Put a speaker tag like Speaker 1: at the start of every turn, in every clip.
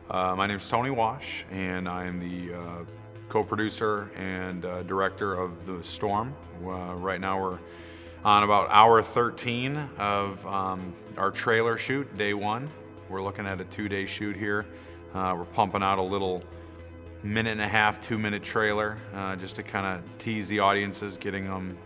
Speaker 1: My name is Tony Wash, and I am the co-producer and director of The Storm. Right now we're on about hour 13 of our trailer shoot, day one. We're looking at a 2-day shoot here. We're pumping out a little minute and a half, 2-minute trailer just to kind of tease the audiences, getting them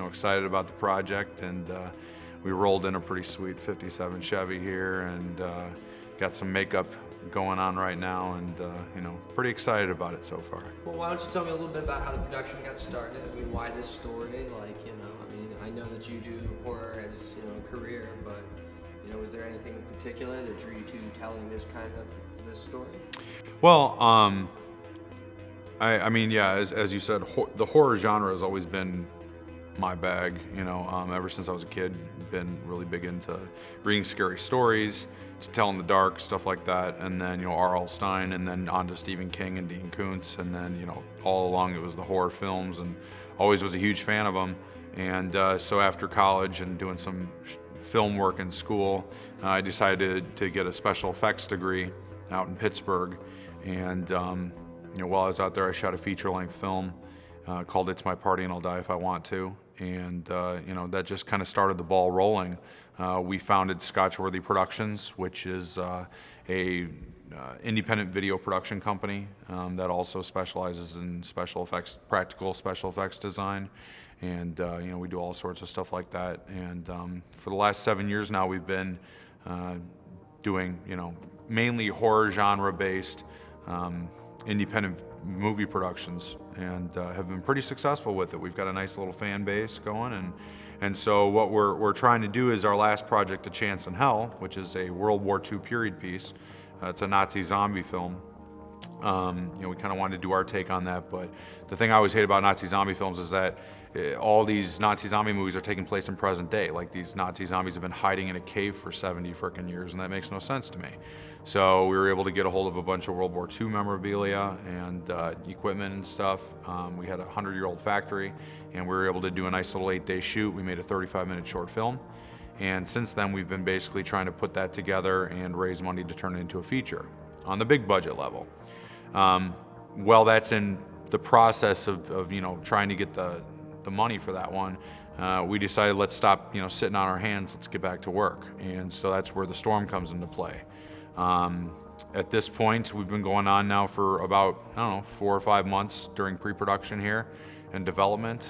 Speaker 1: excited about the project. And we rolled in a pretty sweet 57 Chevy here, and got some makeup going on right now, and pretty excited about it so far.
Speaker 2: Well, why don't you tell me a little bit about how the production got started? I mean, why this story? I know that you do horror as a career, but was there anything in particular that drew you to telling this story?
Speaker 1: Well, as you said, the horror genre has always been my bag. Ever since I was a kid, been really big into reading scary stories, to tell in the dark, stuff like that, and then R.L. Stine, and then on to Stephen King and Dean Koontz, and then all along it was the horror films, and always was a huge fan of them. And so after college and doing some film work in school, I decided to get a special effects degree out in Pittsburgh. And while I was out there, I shot a feature-length film called "It's My Party and I'll Die If I Want To," and that just kind of started the ball rolling. We founded Scotchworthy Productions, which is a independent video production company that also specializes in special effects, practical special effects design, and we do all sorts of stuff like that. And for the last 7 years now, we've been doing mainly horror genre-based independent movie productions, and have been pretty successful with it. We've got a nice little fan base going, and so what we're trying to do is our last project, A Chance in Hell, which is a World War II period piece. It's a Nazi zombie film. We kind of wanted to do our take on that, but the thing I always hate about Nazi zombie films is that all these Nazi zombie movies are taking place in present day. Like, these Nazi zombies have been hiding in a cave for 70 frickin' years, and that makes no sense to me. So we were able to get a hold of a bunch of World War II memorabilia and equipment and stuff. We had a 100-year-old factory, and we were able to do a nice little 8-day shoot. We made a 35-minute short film, and since then we've been basically trying to put that together and raise money to turn it into a feature on the big budget level. Well, that's in the process of trying to get the money for that one. We decided, let's stop sitting on our hands, let's get back to work. And so that's where The Storm comes into play. At this point, we've been going on now for about 4 or 5 months during pre-production here and development.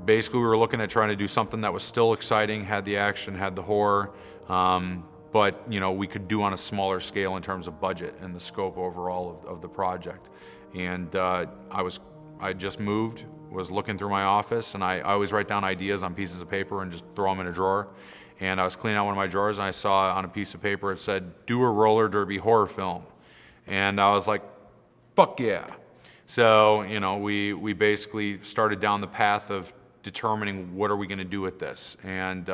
Speaker 1: Basically, we were looking at trying to do something that was still exciting, had the action, had the horror, but we could do on a smaller scale in terms of budget and the scope overall of the project. And I just moved, was looking through my office, and I always write down ideas on pieces of paper and just throw them in a drawer. And I was cleaning out one of my drawers, and I saw on a piece of paper, it said, "Do a roller derby horror film." And I was like, fuck yeah. So we basically started down the path of determining what are we going to do with this. And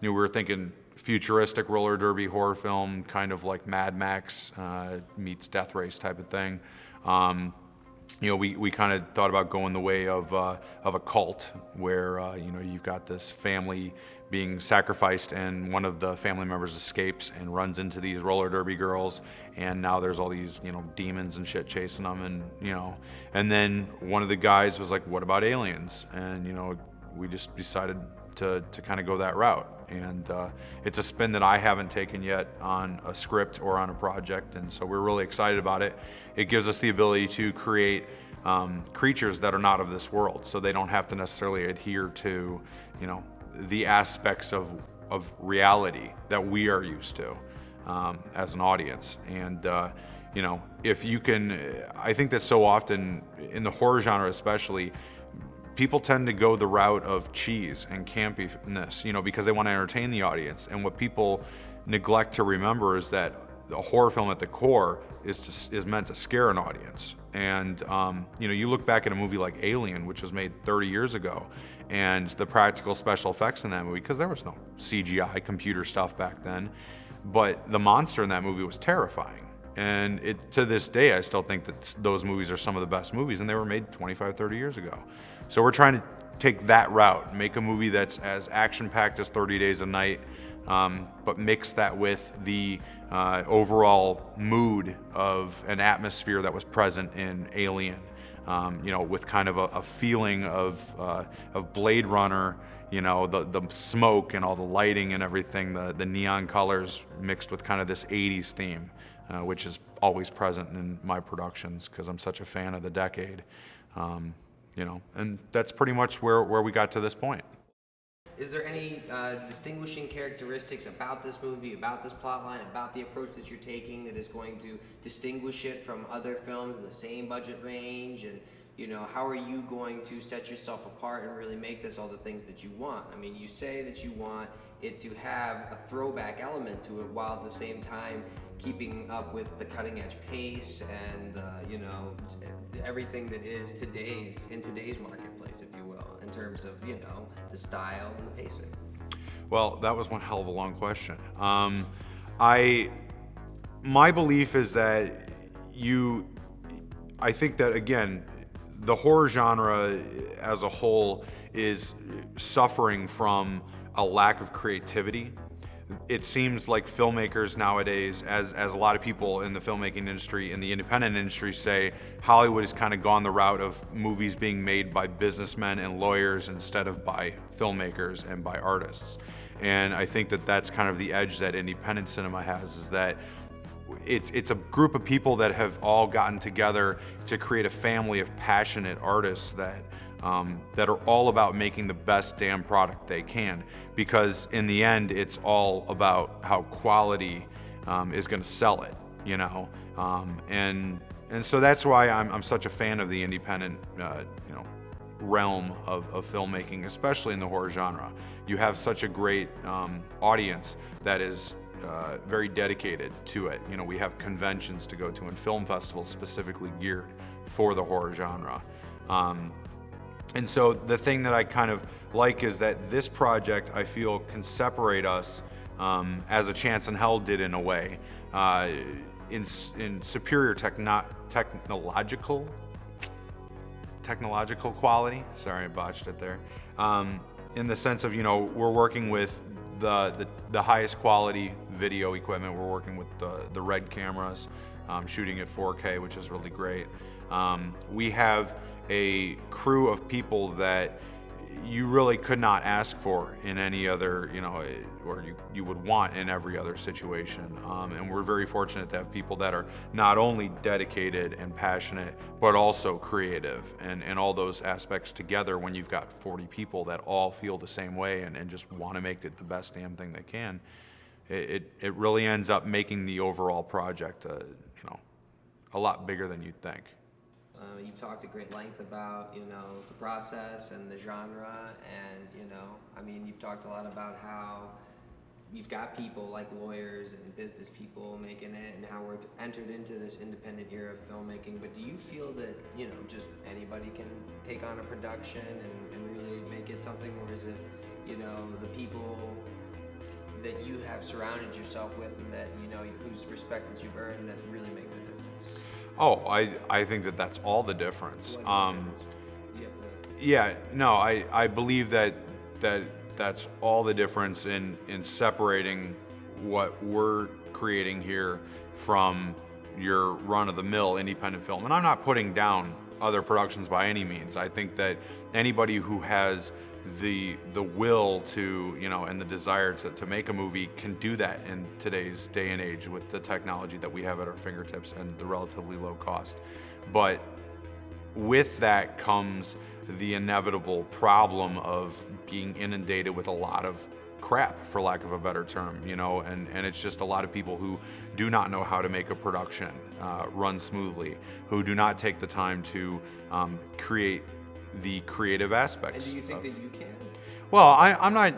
Speaker 1: we were thinking futuristic roller derby horror film, kind of like Mad Max meets Death Race type of thing. We kind of thought about going the way of a cult, where you've got this family being sacrificed, and one of the family members escapes and runs into these roller derby girls, and now there's all these demons and shit chasing them, and then one of the guys was like, "What about aliens?" And we just decided to kind of go that route. And it's a spin that I haven't taken yet on a script or on a project, and so we're really excited about it. It gives us the ability to create creatures that are not of this world, so they don't have to necessarily adhere to the aspects of reality that we are used to as an audience. And if you can, I think that so often in the horror genre especially, people tend to go the route of cheese and campiness, because they want to entertain the audience. And what people neglect to remember is that a horror film at the core is meant to scare an audience. And you look back at a movie like Alien, which was made 30 years ago, and the practical special effects in that movie, because there was no CGI computer stuff back then, but the monster in that movie was terrifying. And to this day, I still think that those movies are some of the best movies, and they were made 25, 30 years ago. So we're trying to take that route, make a movie that's as action-packed as 30 Days a Night, but mix that with the overall mood of an atmosphere that was present in Alien, with kind of a feeling of Blade Runner, the smoke and all the lighting and everything, the neon colors mixed with kind of this 80s theme, which is always present in my productions because I'm such a fan of the decade. And that's pretty much where we got to this point.
Speaker 2: Is there any distinguishing characteristics about this movie, about this plotline, about the approach that you're taking that is going to distinguish it from other films in the same budget range? And how are you going to set yourself apart and really make this all the things that you want? I mean, you say that you want it to have a throwback element to it while at the same time keeping up with the cutting edge pace and everything that is in today's marketplace, if you will, in terms of the style and the pacing.
Speaker 1: Well, that was one hell of a long question. My belief is that I think that, again, the horror genre as a whole is suffering from a lack of creativity. It seems like filmmakers nowadays, as a lot of people in the filmmaking industry, in the independent industry say, Hollywood has kind of gone the route of movies being made by businessmen and lawyers instead of by filmmakers and by artists. And I think that that's kind of the edge that independent cinema has, is that it's a group of people that have all gotten together to create a family of passionate artists that are all about making the best damn product they can, because in the end it's all about how quality is going to sell it, and so that's why I'm such a fan of the independent realm of filmmaking, especially in the horror genre. You have such a great audience that is very dedicated to it. We have conventions to go to and film festivals specifically geared for the horror genre. And so the thing that I kind of like is that this project, I feel, can separate us, as A Chance in Hell did in a way, in superior technological quality. Sorry, I botched it there. In the sense of, we're working with the highest quality video equipment. We're working with the RED cameras, shooting at 4K, which is really great. We have a crew of people that you really could not ask for in any other, or you would want in every other situation. And we're very fortunate to have people that are not only dedicated and passionate, but also creative, and all those aspects together. When you've got 40 people that all feel the same way and just want to make it the best damn thing they can, it really ends up making the overall project, a lot bigger than you'd think.
Speaker 2: You've talked at great length about, the process and the genre, and, you've talked a lot about how you've got people like lawyers and business people making it, and how we've entered into this independent era of filmmaking. But do you feel that, just anybody can take on a production and really make it something, or is it, the people that you have surrounded yourself with and that, whose respect that you've earned, that really make the difference?
Speaker 1: Oh, I think that that's all the difference.
Speaker 2: What is the difference? You have to...
Speaker 1: Yeah, no, I believe that's all the difference in separating what we're creating here from your run-of-the-mill independent film. And I'm not putting down other productions by any means. I think that anybody who has the will to, and the desire to make a movie can do that in today's day and age with the technology that we have at our fingertips and the relatively low cost. But with that comes the inevitable problem of being inundated with a lot of crap, for lack of a better term, and it's just a lot of people who do not know how to make a production run smoothly, who do not take the time to create the creative aspects.
Speaker 2: And do you think that you can?
Speaker 1: Well, I'm not,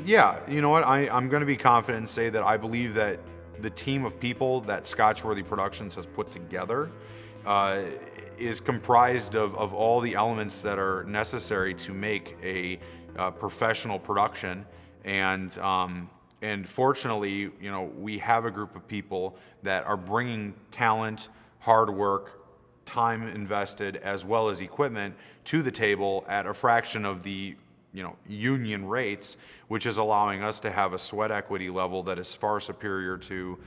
Speaker 1: yeah, you know what, I'm going to be confident and say that I believe that the team of people that Scotchworthy Productions has put together is comprised of all the elements that are necessary to make a professional production. And fortunately, we have a group of people that are bringing talent, hard work, time invested as well as equipment to the table at a fraction of the union rates, which is allowing us to have a sweat equity level that is far superior to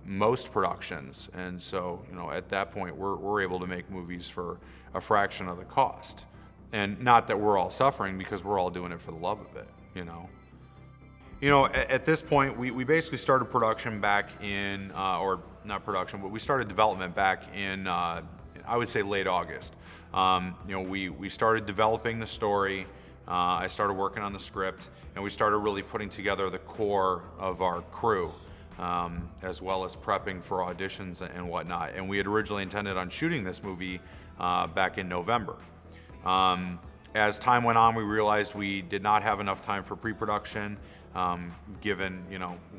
Speaker 1: most productions. And so at that point we're able to make movies for a fraction of the cost. And not that we're all suffering, because we're all doing it for the love of it. At this point, we basically started production back in, or not production, but we started development back in, I would say late August. We started developing the story. I started working on the script, and we started really putting together the core of our crew, as well as prepping for auditions and whatnot. And we had originally intended on shooting this movie back in November. As time went on, we realized we did not have enough time for pre-production, given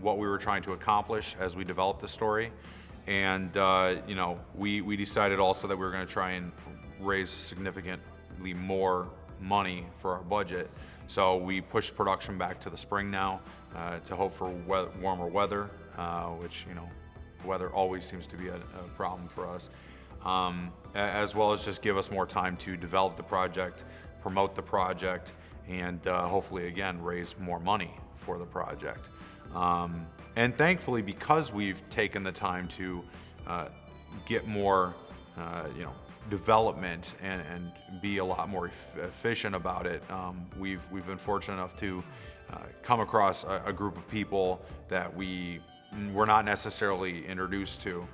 Speaker 1: what we were trying to accomplish as we developed the story. And we decided also that we were going to try and raise significantly more money for our budget. So we pushed production back to the spring now, to hope for warmer weather, which weather always seems to be a problem for us, as well as just give us more time to develop the project, promote the project, and hopefully again raise more money for the project. And thankfully, because we've taken the time to get more development and be a lot more efficient about it, we've been fortunate enough to come across a group of people that we were not necessarily introduced to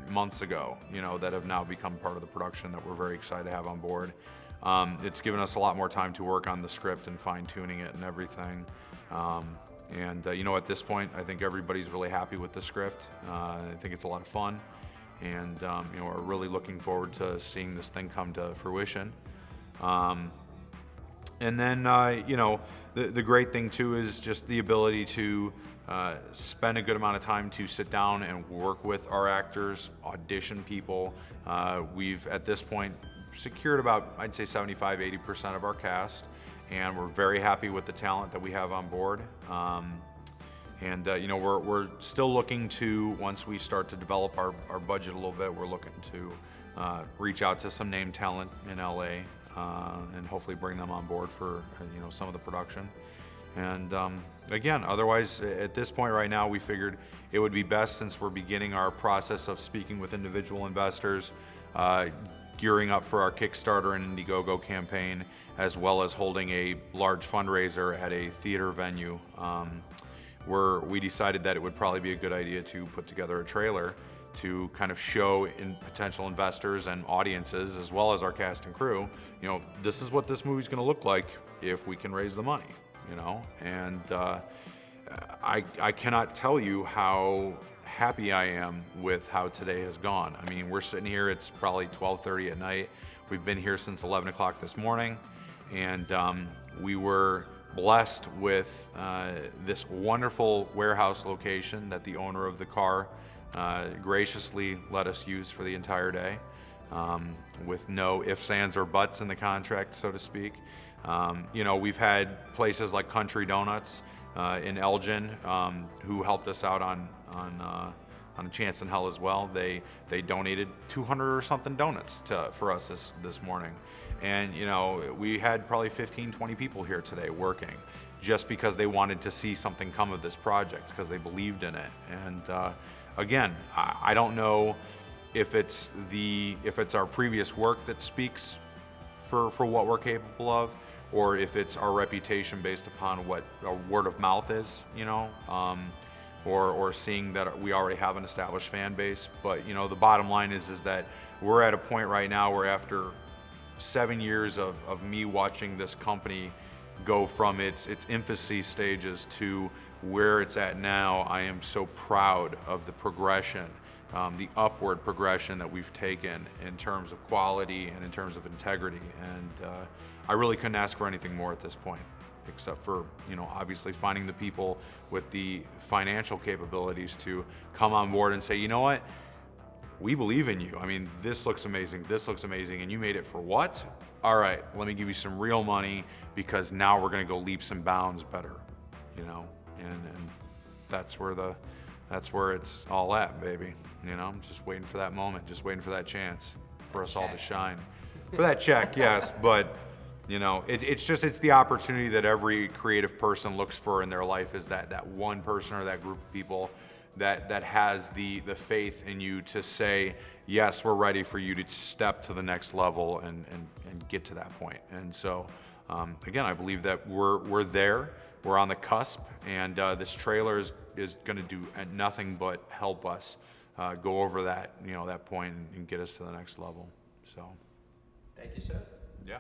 Speaker 1: months ago, that have now become part of the production that we're very excited to have on board. It's given us a lot more time to work on the script and fine-tuning it and everything. At this point, I think everybody's really happy with the script. I think it's a lot of fun, and we're really looking forward to seeing this thing come to fruition. And then, the great thing too is just the ability to spend a good amount of time to sit down and work with our actors, audition people. We've, at this point, secured about, I'd say 75-80% of our cast, and we're very happy with the talent that we have on board. We're still looking to, once we start to develop our budget a little bit, we're looking to reach out to some name talent in LA, and hopefully bring them on board for some of the production. And again, otherwise, at this point right now, we figured it would be best, since we're beginning our process of speaking with individual investors, gearing up for our Kickstarter and Indiegogo campaign, as well as holding a large fundraiser at a theater venue, where we decided that it would probably be a good idea to put together a trailer to kind of show in potential investors and audiences, as well as our cast and crew, this is what this movie's going to look like if we can raise the money, and I cannot tell you how happy I am with how today has gone. I mean, we're sitting here, it's probably 12:30 at night. We've been here since 11 o'clock this morning, and we were blessed with this wonderful warehouse location that the owner of the car graciously let us use for the entire day, with no ifs, ands, or buts in the contract, so to speak. We've had places like Country Donuts in Elgin, who helped us out on a chance in hell as well. They donated 200 or something donuts for us this morning. And we had probably 15-20 people here today working, just because they wanted to see something come of this project, because they believed in it. And again, I don't know if it's our previous work that speaks for what we're capable of, or if it's our reputation based upon what a word of mouth is, or seeing that we already have an established fan base. But the bottom line is that we're at a point right now where, after 7 years of me watching this company go from its infancy stages to where it's at now, I am so proud of the progression, the upward progression that we've taken in terms of quality and in terms of integrity. And I really couldn't ask for anything more at this point, except for, obviously finding the people with the financial capabilities to come on board and say, you know what, we believe in you. I mean, this looks amazing, and you made it for what? All right, let me give you some real money, because now we're gonna go leaps and bounds better, and that's where it's all at, baby. I'm just waiting for that moment, just waiting for that chance. for us all to
Speaker 2: check.
Speaker 1: shine. For that check, yes, but you know, it's the opportunity that every creative person looks for in their life, is that one person or that group of people that has the faith in you to say, yes, we're ready for you to step to the next level and get to that point. And so, again, I believe that we're there, we're on the cusp, and this trailer is going to do nothing but help us go over that, that point and get us to the next level. So,
Speaker 2: Thank you, sir.
Speaker 1: yeah.